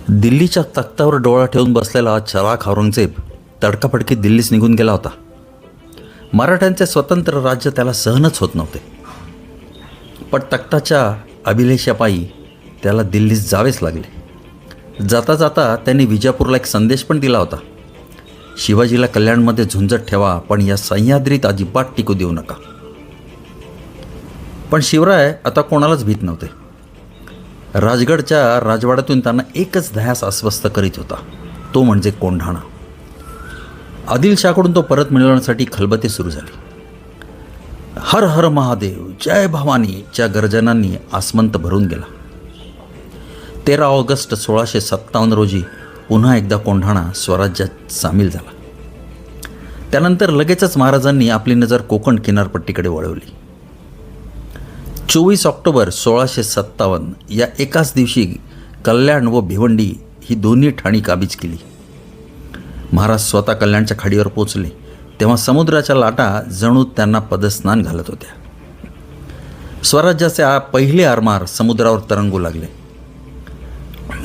दिल्लीच्या तख्तावर डोळा ठेवून बसलेला चलाख औरंगजेब तडकाफडकी दिल्लीस निघून गेला होता. मराठ्यांचे स्वतंत्र राज्य त्याला सहनच होत नव्हते. पण तख्ताच्या अभिलेषापायी त्याला दिल्लीस जावेच लागले. जाता जाता त्यांनी विजापूरला एक संदेश पण दिला होता. शिवाजीला कल्याणमध्ये झुंजत ठेवा, पण या सह्याद्रीत अजिबात टिकू देऊ नका. पण शिवराय आता कोणालाच भीत नव्हते. राजगडच्या राजवाड्यातून त्यांना एकच ध्यास अस्वस्थ करीत होता, तो म्हणजे कोंढाणा. आदिलशाहकडून तो परत मिळवण्यासाठी खलबते सुरू झाली. हर हर महादेव, जय भवानीच्या गर्जनांनी आसमंत भरून गेला. 13 ऑगस्ट 1657 रोजी पुन्हा एकदा कोंढाणा स्वराज्यात सामील झाला. त्यानंतर लगेचच महाराजांनी आपली नजर कोकण किनारपट्टीकडे वळवली. 24 ऑक्टोबर 1657 या एकाच दिवशी कल्याण व भिवंडी ही दोन्ही ठाणी काबीज केली. महाराज स्वतः कल्याणच्या खाडीवर पोचले तेव्हा समुद्राच्या लाटा जणू त्यांना पदस्नान घालत होत्या. स्वराज्याचे पहिले आरमार समुद्रावर तरंगू लागले.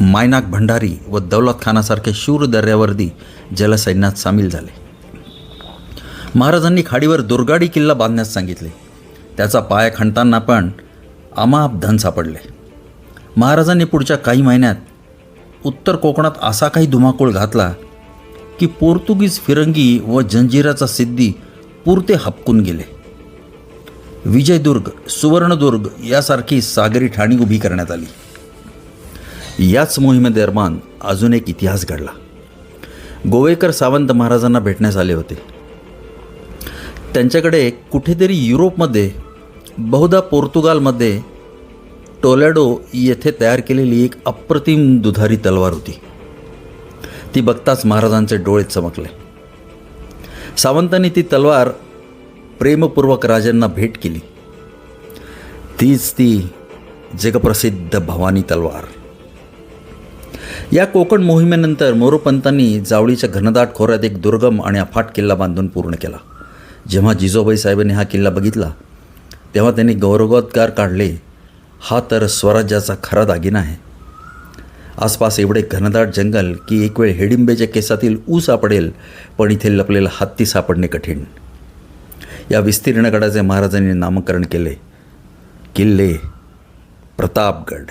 मायनाक भंडारी व दौलत खानासारखे शूर दर्यावर्दी जलसैन्यात सामील झाले. महाराजांनी खाडीवर दुर्गाडी किल्ला बांधण्यास सांगितले. त्याचा पाया खणताना पण अमाप धन सापडले. महाराजांनी पुढच्या काही महिन्यात उत्तर कोकणात असा काही धुमाकूळ घातला की पोर्तुगीज फिरंगी व जंजिराचा सिद्धी पुरते हपकून गेले. विजयदुर्ग, सुवर्णदुर्ग यासारखी सागरी ठाणी उभी करण्यात आली. याच मोहिमेदरम्यान अजून एक इतिहास घडला. गोवेकर सावंत महाराजांना भेटण्यास आले होते. त्यांच्याकडे कुठेतरी युरोपमध्ये, बहुधा पोर्तुगालमध्ये टोलेडो येथे तयार केलेली एक अप्रतिम दुधारी तलवार होती. ती बघताच महाराजांचे डोळे चमकले. सावंतांनी ती तलवार प्रेमपूर्वक राजांना भेट केली. तीच ती जगप्रसिद्ध भवानी तलवार. या कोकण मोहिमेनंतर मोरोपंतांनी जावळीच्या घनदाट खोऱ्यात एक दुर्गम आणि अफाट किल्ला बांधून पूर्ण केला. जेव्हा जिजोबाई साहेबांनी हा किल्ला बघितला तेव्हा त्यांनी गौरवोद्गार काढले, हा तर स्वराज्याचा खरा दागिना आहे. आसपास एवढे घनदाट जंगल की एक वेळ हिडिंबेच्या केसातील ऊस सापडेल, पण इथे लपलेला हत्ती सापडणे कठीण. या विस्तीर्ण गडाचे महाराजांनी नामकरण केले किल्ले प्रतापगड.